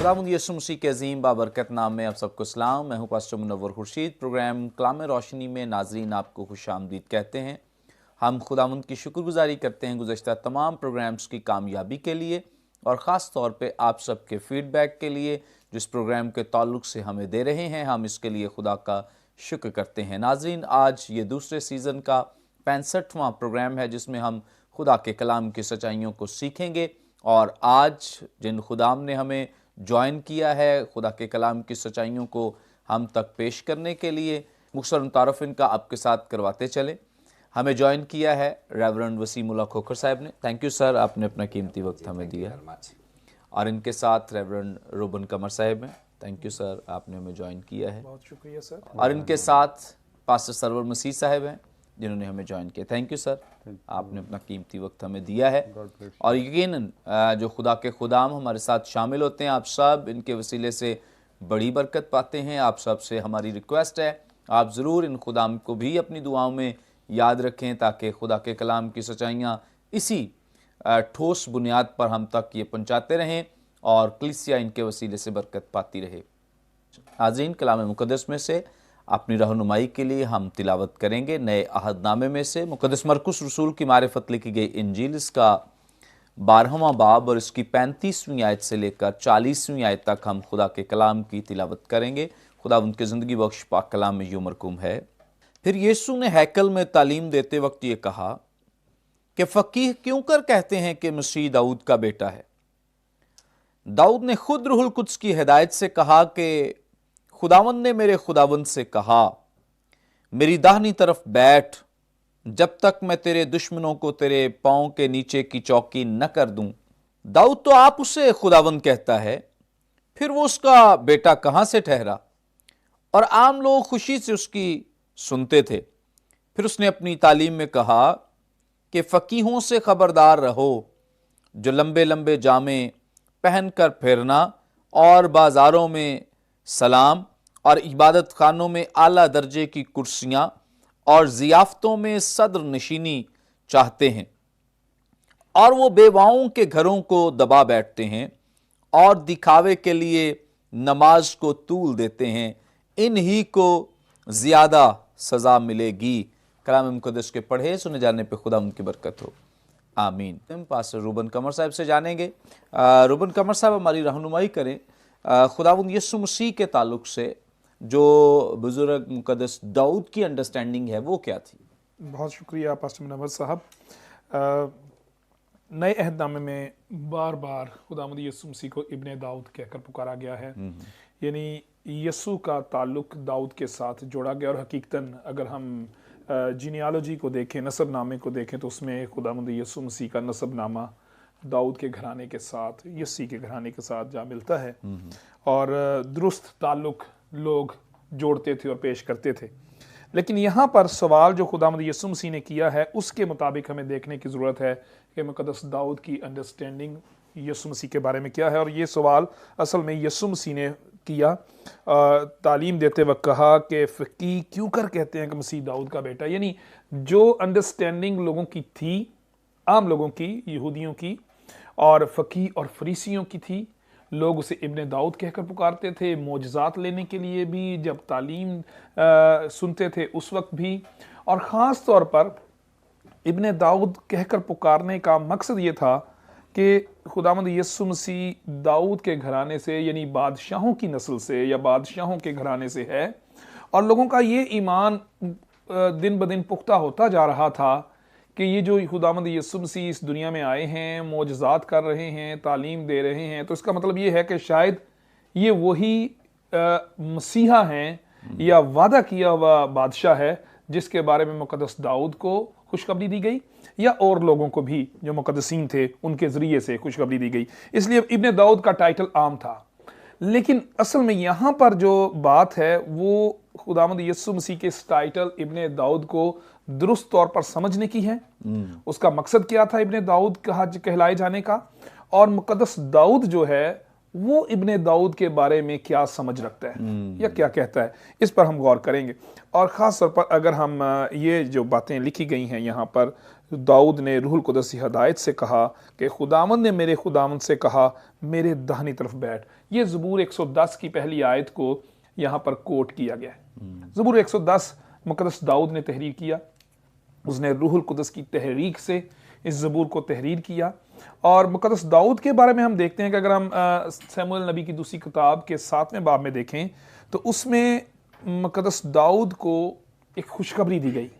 खुदावंद यीशु मसीह के अजीम बाबरकत नाम में आप सबको सलाम। मैं हूं पास्टर मुनव्वर खुर्शीद। प्रोग्राम कलाम रोशनी में नाजरीन आपको खुशामदीद कहते हैं। हम खुदावंद की शुक्रगुजारी करते हैं गुज़श्ता तमाम प्रोग्राम्स की कामयाबी के लिए और ख़ास तौर पे आप सबके फ़ीडबैक के लिए जिस प्रोग्राम के ताल्लुक से हमें दे रहे हैं। हम इसके लिए खुदा का शुक्र करते हैं। नाजरीन, आज ये दूसरे सीज़न का 65वां प्रोग्राम है जिसमें हम खुदा के कलाम की सच्चाइयों को सीखेंगे। और आज जिन खुदाम ने हमें ज्वाइन किया है खुदा के कलाम की सच्चाइयों को हम तक पेश करने के लिए, मुख्तसर मुतारफ़ इनका आपके साथ करवाते चले। हमें ज्वाइन किया है रेवरेंड वसीमुल्लाह खोखर साहब ने। थैंक यू सर, आपने अपना कीमती वक्त हमें दिया। और इनके साथ रेवरेंड रोबन कमर साहब हैं। थैंक यू सर, आपने हमें ज्वाइन किया है। बहुत शुक्रिया सर। और इनके साथ पास्टर सरवर मसीह साहब हैं जिन्होंने हमें ज्वाइन किया। थैंक यू सर, आपने अपना कीमती वक्त हमें दिया है। और यकीनन जो खुदा के खुदाम हमारे साथ शामिल होते हैं, आप सब इनके वसीले से बड़ी बरकत पाते हैं। आप सब से हमारी रिक्वेस्ट है, आप ज़रूर इन खुदाम को भी अपनी दुआओं में याद रखें ताकि खुदा के कलाम की सच्चाइयाँ इसी ठोस बुनियाद पर हम तक ये पहुँचाते रहें और कलीसिया इनके वसीले से बरकत पाती रहे। नाज़रीन, कलाम मुक़द्दस में से अपनी रहनुमाई के लिए हम तिलावत करेंगे नए अहदनामे में से मुक़द्दस मरकुस रसूल की मारिफत लिखी गई इंजील, इसका 12वां बाब और इसकी 35वीं आयत से लेकर 40वीं आयत तक हम खुदा के कलाम की तिलावत करेंगे। खुदा उनके ज़िंदगी बख्श पाक कलाम में यूं मरकूम है। फिर यीशु ने हैकल में तालीम देते वक्त ये कहा कि फ़कीह क्यों कर कहते हैं कि मसीह दाऊद का बेटा है। दाऊद ने खुद रूहुल कुद्स की हिदायत से कहा कि खुदावंद ने मेरे खुदावंद से कहा, मेरी दाहिनी तरफ बैठ जब तक मैं तेरे दुश्मनों को तेरे पांव के नीचे की चौकी न कर दूं। दाऊद तो आप उसे खुदावंद कहता है, फिर वो उसका बेटा कहां से ठहरा? और आम लोग खुशी से उसकी सुनते थे। फिर उसने अपनी तालीम में कहा कि फ़कीहों से खबरदार रहो जो लंबे लंबे जामे पहनकर फिरना और बाज़ारों में सलाम और इबादत खानों में आला दर्जे की कुर्सियां और ज़ियाफ़तों में सद्र नशीनी चाहते हैं और वो बेवाओं के घरों को दबा बैठते हैं और दिखावे के लिए नमाज को तूल देते हैं। इन्हीं को ज़्यादा सज़ा मिलेगी। कलाम मुक़द्दस के पढ़े सुने जाने पे खुदा उनकी बरकत हो, आमीन। हम पास्टर रूबन कमर साहब से जानेंगे। रूबन कमर साहब हमारी रहनुमाई करें खुदावंद यीशु मसीह के ताल्लुक से जो बुजुर्ग मुक़द्दस दाऊद की अंडरस्टैंडिंग है वो क्या थी? बहुत शुक्रिया पास्टर मुनव्वर साहब। नए अहदनामे में बार बार खुदावंद यीशु मसीह को इब्ने दाऊद कहकर पुकारा गया है, यानी यीशु का ताल्लुक दाऊद के साथ जोड़ा गया। और हकीकतन अगर हम जीनियालॉजी को देखें, नसबनामे को देखें, तो उसमें खुदावंद यीशु मसीह का नसबनामा दाऊद के घराने के साथ, यस्सी के घराने के साथ जा मिलता है और दुरुस्त ताल्लुक लोग जोड़ते थे और पेश करते थे। लेकिन यहाँ पर सवाल जो खुदावंद यीशु मसीह ने किया है उसके मुताबिक हमें देखने की ज़रूरत है कि मुक़द्दस दाऊद की अंडरस्टैंडिंग यीशु मसीह के बारे में क्या है। और ये सवाल असल में यीशु मसीह ने किया। तालीम देते वक्त कहा कि फ़कीह क्यों कर कहते हैं कि मसीह दाऊद का बेटा, यानी जो अंडरस्टैंडिंग लोगों की थी, आम लोगों की, यहूदियों की और फ़कीह और फरीसियों की थी, लोग उसे इब्ने दाऊद कहकर पुकारते थे। मोजज़ात लेने के लिए भी जब तालीम सुनते थे उस वक्त भी, और ख़ास तौर पर इब्ने दाऊद कहकर पुकारने का मकसद ये था कि खुदावंद यीशु मसीह दाऊद के घराने से, यानी बादशाहों की नस्ल से या बादशाहों के घराने से है। और लोगों का ये ईमान दिन ब दिन पुख्ता होता जा रहा था कि ये जो खुदावंद यीशु मसीह इस दुनिया में आए हैं, मोजज़ात कर रहे हैं, तालीम दे रहे हैं, तो इसका मतलब ये है कि शायद ये वही मसीहा हैं या वादा किया हुआ बादशाह है जिसके बारे में मुक़द्दस दाऊद को खुशखबरी दी गई, या और लोगों को भी जो मुक़द्दसीन थे उनके ज़रिए से खुशखबरी दी गई। इसलिए इब्ने दाऊद का टाइटल आम था। लेकिन असल में यहाँ पर जो बात है वो खुदावंद यीशु मसीह के इस टाइटल इब्ने दाऊद को दुरुस्त तौर पर समझने की है। उसका मकसद क्या था इब्ने दाऊद कहलाए जाने का, और मुक़द्दस दाऊद जो है वो इब्ने दाऊद के बारे में क्या समझ रखता है या क्या कहता है, इस पर हम गौर करेंगे। और ख़ास तौर पर अगर हम ये जो बातें लिखी गई हैं यहाँ पर, दाऊद ने रूहुल कुदस की हदायत से कहा कि खुदावंद ने मेरे खुदावंद से कहा मेरे दाहिनी तरफ बैठ। ये ज़बूर 110 की पहली आयत को यहाँ पर कोट किया गया है। ज़बूर 110 मुक़द्दस दाऊद ने तहरीर किया, उसने रूहुल कुदस की तहरीक से इस ज़बूर को तहरीर किया। और मुक़द्दस दाऊद के बारे में हम देखते हैं कि अगर हम शमूएल नबी की दूसरी किताब के 7वें बाब में देखें तो उसमें मुक़द्दस दाऊद को एक खुशखबरी दी गई।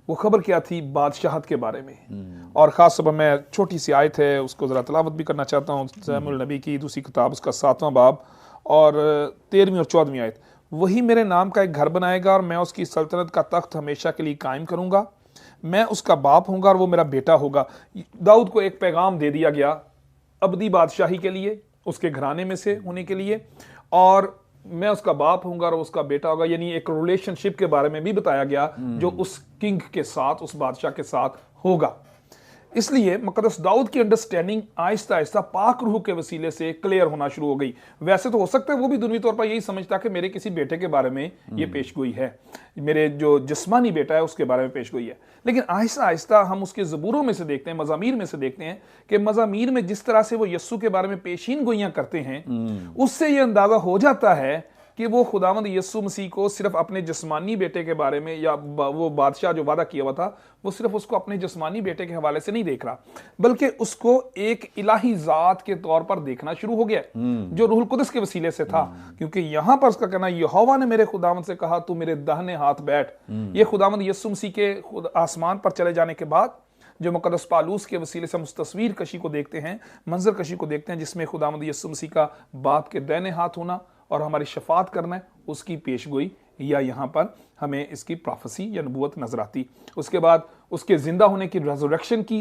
वो खबर क्या थी? बादशाहत के बारे में। और ख़ास तौर पर मैं छोटी सी आयत है उसको ज़रा तलावत भी करना चाहता हूँ। शमूएल नबी की दूसरी किताब उसका 7वां बाब और 13वीं और 14वीं आयत। वही मेरे नाम का एक घर बनाएगा और मैं उसकी सल्तनत का तख्त हमेशा के लिए कायम करूँगा। मैं उसका बाप होऊंगा और वो मेरा बेटा होगा। दाऊद को एक पैगाम दे दिया गया अबदी बादशाही के लिए, उसके घराने में से होने के लिए, और मैं उसका बाप होऊंगा और उसका बेटा होगा। यानी एक रिलेशनशिप के बारे में भी बताया गया जो उस किंग के साथ, उस बादशाह के साथ होगा। इसलिए मुक़द्दस दाऊद की अंडरस्टैंडिंग आहिस्ता आहिस्ता पाक रूह के वसीले से क्लियर होना शुरू हो गई। वैसे तो हो सकता है वो भी दुनियावी तौर पर यही समझता कि मेरे किसी बेटे के बारे में ये पेशगोई है, मेरे जो जिस्मानी बेटा है उसके बारे में पेशगोई है। लेकिन आहिस्ता आहिस्ता हम उसके ज़बूरों में से देखते हैं, मज़ामीर में से देखते हैं कि मज़ामीर में जिस तरह से वो यस्सु के बारे में पेशीन गोइयां करते हैं, उससे ये अंदाज़ा हो जाता है कि वो खुदावंद यस्सु मसीह को सिर्फ अपने जिस्मानी बेटे के बारे में, या वो बादशाह जो वादा किया हुआ था, वो सिर्फ उसको अपने जिस्मानी बेटे के हवाले से नहीं देख रहा, बल्कि उसको एक इलाही जात के तौर पर देखना शुरू हो गया जो रूहुल कुदस के वसीले से था। क्योंकि यहां पर उसका कहना, यहोवा ने मेरे खुदावंद से कहा तू मेरे दाहिने हाथ बैठ। ये खुदावंद यस्सु मसीह के आसमान पर चले जाने के बाद जो मुक़द्दस पालूस के वसीले से हम उस तस्वीर कशी को देखते हैं, मंजर कशी को देखते हैं, जिसमें खुदावंद यस्सु मसीह का बाप के दाहिने हाथ होना और हमारी शफात करना है, उसकी पेशगोई या यहाँ पर हमें इसकी प्रोफेसी या नबूवत नजर आती। उसके बाद उसके जिंदा होने की, रेज़रेक्शन की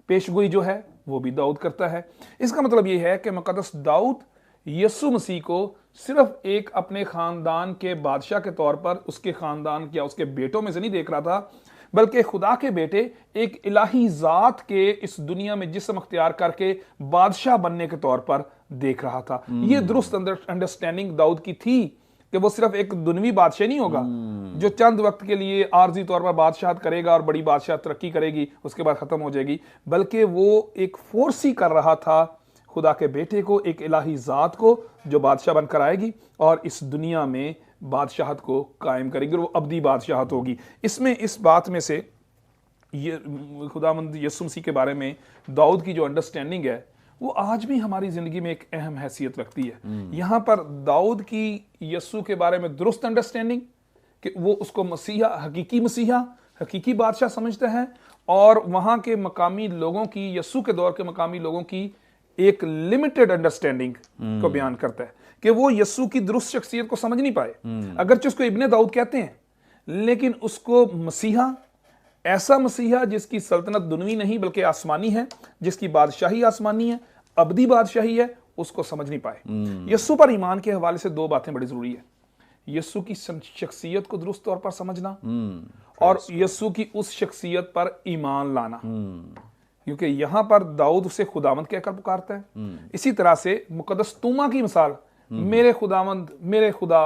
पेशगोई जो है वो भी दाऊद करता है। इसका मतलब ये है कि मुक़द्दस दाऊद यस्सु मसीह को सिर्फ एक अपने खानदान के बादशाह के तौर पर, उसके खानदान या उसके बेटों में से नहीं देख रहा था, बल्कि खुदा के बेटे एक इलाही जात के इस दुनिया में जिस्म अख्तियार करके बादशाह बनने के तौर पर देख रहा था। ये दुरुस्त अंडरस्टैंडिंग दाऊद की थी कि वो सिर्फ एक दुनियावी बादशाह नहीं होगा जो चंद वक्त के लिए आर्जी तौर पर बादशाहत करेगा और बड़ी बादशाह तरक्की करेगी, उसके बाद खत्म हो जाएगी, बल्कि वो एक फोर्स ही कर रहा था खुदा के बेटे को, एक इलाही जात को जो बादशाह बनकर आएगी और इस दुनिया में बादशाहत को कायम करेगी, और वो अब्दी बादशाहत होगी। इसमें इस बात में से ये खुदावंद यस्सु मसीह के बारे में दाऊद की जो अंडरस्टैंडिंग है वो आज भी हमारी जिंदगी में एक अहम हैसियत रखती है। यहाँ पर दाऊद की यस्सु के बारे में दुरुस्त अंडरस्टैंडिंग कि वो उसको मसीहा, हकीकी बादशाह समझता है, और वहाँ के मकामी लोगों की, यस्सु के दौर के मकामी लोगों की एक लिमिटेड अंडरस्टैंडिंग को बयान करता है कि वो यस्सु की दुरुस्त शख्सियत को समझ नहीं पाए। अगरचे उसको इब्ने दाऊद कहते हैं, लेकिन उसको मसीहा, ऐसा मसीहा जिसकी सल्तनत दुनियावी नहीं बल्कि आसमानी है, जिसकी बादशाही आसमानी है, अबदी बादशाही है, उसको समझ नहीं पाए। यस्सु पर ईमान के हवाले से दो बातें बड़ी जरूरी है। यस्सु की शख्सियत को दुरुस्त तौर पर समझना और यस्सु की उस शख्सियत पर ईमान लाना, क्योंकि यहां पर दाऊद उसे खुदावंद कहकर पुकारता है। इसी तरह से मुकद्दस तूमा की मिसाल, मेरे खुदावंद, मेरे खुदा,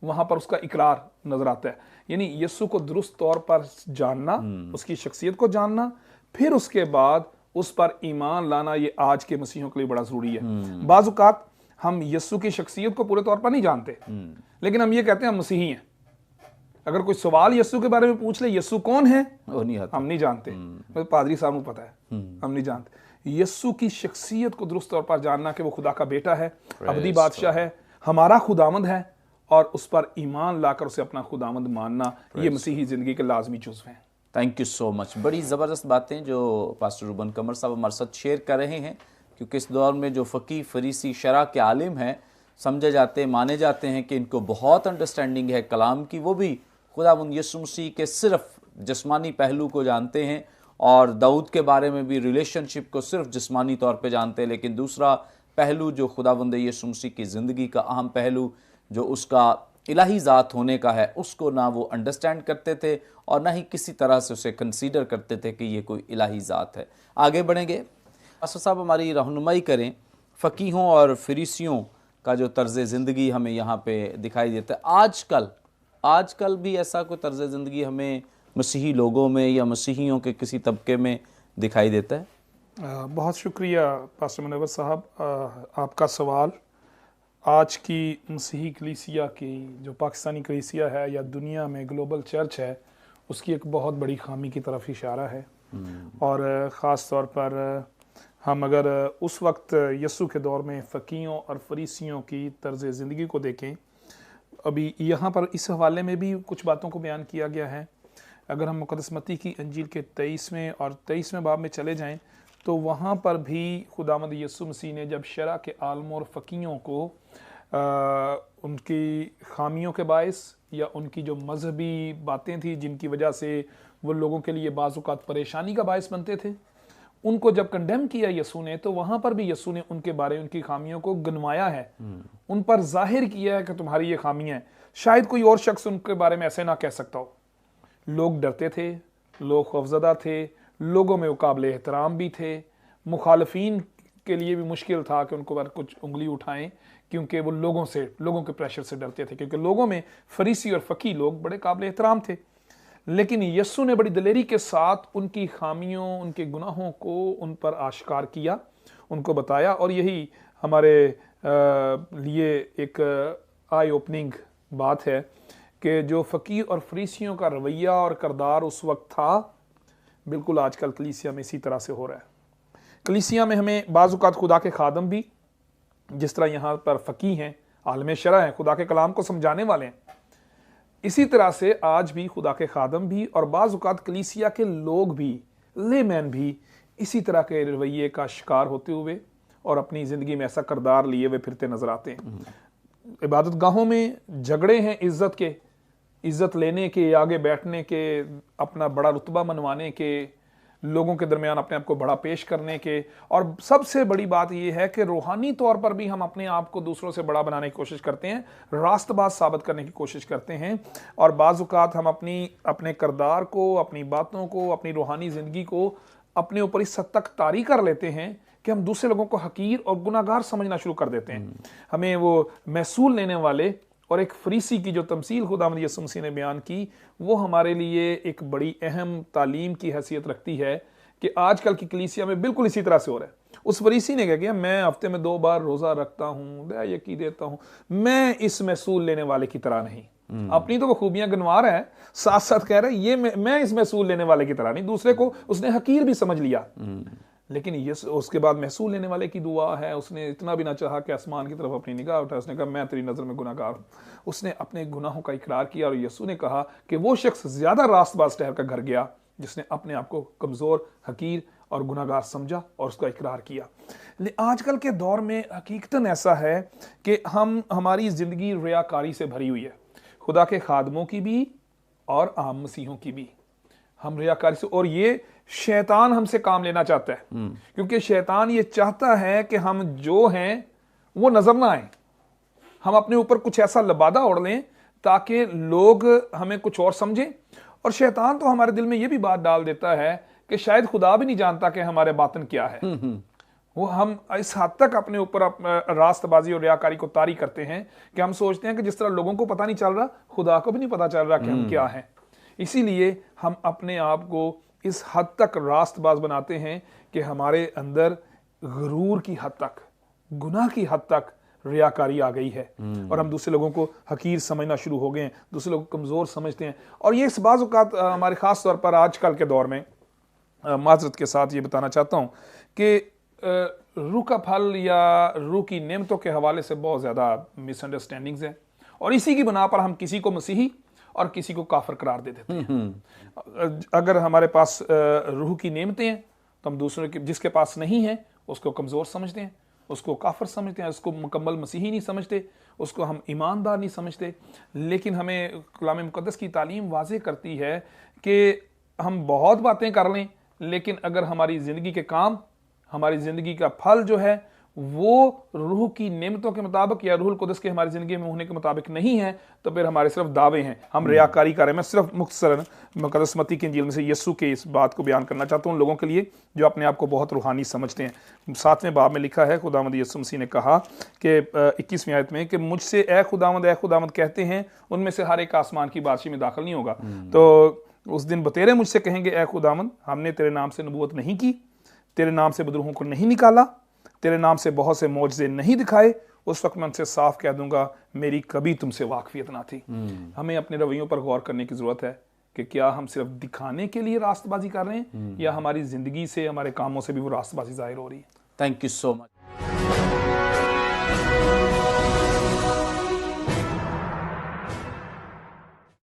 वहां पर उसका इकरार नजर आता है। यानी यस्सु को दुरुस्त तौर पर जानना, उसकी शख्सियत को जानना, फिर उसके बाद उस पर ईमान लाना, ये आज के मसीहों के लिए बड़ा जरूरी है। बाज़ औक़ात हम यस्सु की शख्सियत को पूरे तौर पर नहीं जानते, लेकिन हम ये कहते हैं हम मसीही हैं। अगर कोई सवाल यस्सु के बारे में पूछ ले, यस्सु कौन है, हम नहीं जानते, पादरी साहब को पता है, हम नहीं जानते। यस्सु की शख्सियत को दुरुस्त तौर पर जानना कि वो खुदा का बेटा है, अबदी बादशाह है, हमारा खुदावंद है, और उस पर ईमान लाकर उसे अपना खुदावंद मानना, ये मसीही जिंदगी के लाजमी जुज़्व हैं। Thank you so much. बड़ी ज़बरदस्त बातें जो पास्टर रूबन कमर साहब हमारे साथ शेयर कर रहे हैं, क्योंकि इस दौर में जो फ़कीह, फरीसी, शरा के आलिम हैं, समझे जाते, माने जाते हैं कि इनको बहुत अंडरस्टैंडिंग है कलाम की, वो भी खुदावंद यीशु मसीह के सिर्फ जिस्मानी पहलू को जानते हैं, और दाऊद के बारे में भी रिलेशनशिप को सिर्फ जिस्मानी तौर पे जानते हैं, लेकिन दूसरा पहलू जो खुदावंद यीशु मसीह की ज़िंदगी का अहम पहलू जो उसका इलाही ज़ात होने का है, उसको ना वो अंडरस्टैंड करते थे और ना ही किसी तरह से उसे कंसीडर करते थे कि ये कोई इलाही ज़ात है। आगे बढ़ेंगे, पास्टर साहब हमारी रहनुमाई करें फ़कीहों और फरीसियों का जो तर्ज़ ज़िंदगी हमें यहाँ पे दिखाई देता है। आजकल भी ऐसा कोई तर्ज़ ज़िंदगी हमें मसीही लोगों में या मसीहियों के किसी तबके में दिखाई देता है? बहुत शुक्रिया पास्टर मुनव्वर साहब, आपका सवाल आज की मसीही कलीसिया की, जो पाकिस्तानी कलीसिया है या दुनिया में ग्लोबल चर्च है, उसकी एक बहुत बड़ी खामी की तरफ इशारा है। और ख़ास तौर पर हम अगर उस वक्त यस्सु के दौर में फ़कीहों और फरीसियों की तर्ज़ ज़िंदगी को देखें, अभी यहाँ पर इस हवाले में भी कुछ बातों को बयान किया गया है। अगर हम मुक़द्दस मत्ती की इंजील के 23वें और 23वें बाब में चले जाएं तो वहाँ पर भी खुदावंद यीशु मसीह ने जब शरा के आलमों और फ़कीहों को उनकी खामियों के बायस या उनकी जो मजहबी बातें थी जिनकी वजह से वो लोगों के लिए बाज़-औक़ात परेशानी का बायस बनते थे, उनको जब कंडेम किया यीशु ने, तो वहाँ पर भी यीशु ने उनके बारे, उनकी खामियों को गिनवाया है, उन पर जाहिर किया है कि तुम्हारी ये खामियाँ हैं। शायद कोई और शख्स उनके बारे में ऐसे ना कह सकता हो। लोग डरते थे, लोग खौफज़दा थे, लोगों में वो काबिल एहतराम भी थे, मुखालफीन के लिए भी मुश्किल था कि उनको पर कुछ उंगली उठाएं, क्योंकि वो लोगों के प्रेशर से डरते थे, क्योंकि लोगों में फरीसी और फ़की लोग बड़े काबिल एहतराम थे। लेकिन यस्सु ने बड़ी दिलेरी के साथ उनकी खामियों, उनके गुनाहों को उन पर आश्कार किया, उनको बताया। और यही हमारे लिए एक आई ओपनिंग बात है कि जो फ़की और फरीसियों का रवैया और करदार उस वक्त था, बिल्कुल आजकल कलीसिया में इसी तरह से हो रहा है। कलीसिया में हमें बाज़-औक़ात खुदा के खादम भी, जिस तरह यहाँ पर फ़की हैं, आलम शरा हैं, खुदा के कलाम को समझाने वाले हैं, इसी तरह से आज भी खुदा के खादम भी और बाज़-औक़ात कलीसिया के लोग भी, लेमैन भी इसी तरह के रवैये का शिकार होते हुए और अपनी ज़िंदगी में ऐसा करदार लिए हुए फिरते नज़र आते हैं। इबादत गाहों में झगड़े हैं इज़्ज़त लेने के, आगे बैठने के, अपना बड़ा रुतबा मनवाने के, लोगों के दरमियान अपने आप को बड़ा पेश करने के। और सबसे बड़ी बात यह है कि रूहानी तौर पर भी हम अपने आप को दूसरों से बड़ा बनाने की कोशिश करते हैं, रास्तबाज साबित करने की कोशिश करते हैं। और बाज़-औक़ात हम अपने करदार को, अपनी बातों को, अपनी रूहानी ज़िंदगी को अपने ऊपर इस हद तक तारी कर लेते हैं कि हम दूसरे लोगों को हकीर और गुनाहगार समझना शुरू कर देते हैं। हमें वो महसूल लेने वाले और एक फरीसी की जो तमसील खुदावंद यीशु मसीह ने बयान की, वो हमारे लिए एक बड़ी अहम तालीम की हैसियत रखती है कि आजकल की कलीसिया में बिल्कुल इसी तरह से हो रहा है। उस फरीसी ने क्या किया, मैं हफ्ते में 2 बार रोज़ा रखता हूँ, दया यकी देता हूँ, मैं इस महसूल लेने वाले की तरह नहीं। अपनी तो वो खूबियां गिनवा रहा है, साथ साथ कह रहा है ये मैं इस महसूल लेने वाले की तरह नहीं। दूसरे को उसने हकीर भी समझ लिया। लेकिन ये उसके बाद महसूल लेने वाले की दुआ है, उसने इतना भी ना चाहा कि आसमान की तरफ अपनी निगाह उठाए, उसने कहा मैं तेरी नज़र में गुनाहगार हूँ। उसने अपने गुनाहों का इकरार किया और यीशु ने कहा कि वो शख्स ज़्यादा रास्तबाज ठहर कर घर गया जिसने अपने आप को कमज़ोर, हकीर और गुनाहगार समझा और उसका इकरार किया। आजकल के दौर में हकीकतन ऐसा है कि हमारी ज़िंदगी रियाकारी से भरी हुई है, खुदा के खादमों की भी और आम मसीहों की भी। हम रियाकारी से, और ये शैतान हमसे काम लेना चाहता है, क्योंकि शैतान ये चाहता है कि हम जो हैं वो नजर ना आए, हम अपने ऊपर कुछ ऐसा लबादा ओढ़ लें ताकि लोग हमें कुछ और समझें। और शैतान तो हमारे दिल में ये भी बात डाल देता है कि शायद खुदा भी नहीं जानता कि हमारे बातन क्या है। वो हम इस हद तक अपने ऊपर रास्तबाजी और रियाकारी को तारी करते हैं कि हम सोचते हैं कि जिस तरह लोगों को पता नहीं चल रहा, खुदा को भी नहीं पता चल रहा कि हम क्या हैं। इसीलिए हम अपने आप को इस हद तक रास्तबाज बनाते हैं कि हमारे अंदर गुरूर की हद तक, गुनाह की हद तक रियाकारी आ गई है और हम दूसरे लोगों को हकीर समझना शुरू हो गए हैं, दूसरे लोगों को कमज़ोर समझते हैं। और ये इस बाज़ औक़ात हमारे ख़ास तौर पर आजकल के दौर में माज़रत के साथ ये बताना चाहता हूँ कि रूह का फल या रूह की नेमतों के हवाले से बहुत ज़्यादा मिसअंडरस्टैंडिंग्स हैं और इसी की बना पर हम किसी को मसीही और किसी को काफिर करार दे देते हैं। अगर हमारे पास रूह की नेमतें हैं तो हम दूसरे के, जिसके पास नहीं है उसको कमज़ोर समझते हैं, उसको काफिर समझते हैं, उसको मुकम्मल मसीही नहीं समझते, उसको हम ईमानदार नहीं समझते। लेकिन हमें कलाम मुक़द्दस की तालीम वाज़ेह करती है कि हम बहुत बातें कर लें, लेकिन अगर हमारी ज़िंदगी के काम, हमारी ज़िंदगी का फल जो है वो रूह की नेमतों के मुताबिक या रूहुल कुदस के हमारी ज़िंदगी में होने के मुताबिक नहीं है, तो फिर हमारे सिर्फ दावे हैं, हम रियाकारी कर रहे हैं। मैं सिर्फ मुख्तसरन मुक़द्दस मत्ती की इंजील में से यीशु के इस बात को बयान करना चाहता हूँ उन लोगों के लिए जो अपने आप को बहुत रूहानी समझते हैं। 7वें बाब में लिखा है, खुदावंद यीशु मसीह ने कहा कि 21वीं आयत में कि मुझसे ए खुदावंद कहते हैं, उनमें से हर एक आसमान की बादशाही में दाखिल नहीं होगा। तो उस दिन बतेरे मुझसे कहेंगे, ए खुदावंद, हमने तेरे नाम से नबूवत नहीं की, तेरे नाम से बदरूहों को नहीं निकाला, तेरे नाम से बहुत से मौजज़े नहीं दिखाए। उस वक्त मैं उनसे साफ कह दूंगा, मेरी कभी तुमसे वाकफियत ना थी। हमें अपने रवैयों पर गौर करने की ज़रूरत है कि क्या हम सिर्फ दिखाने के लिए रास्तबाजी कर रहे हैं या हमारी ज़िंदगी से, हमारे कामों से भी वो रास्तबाजी ज़ाहिर हो रही है। Thank you so much.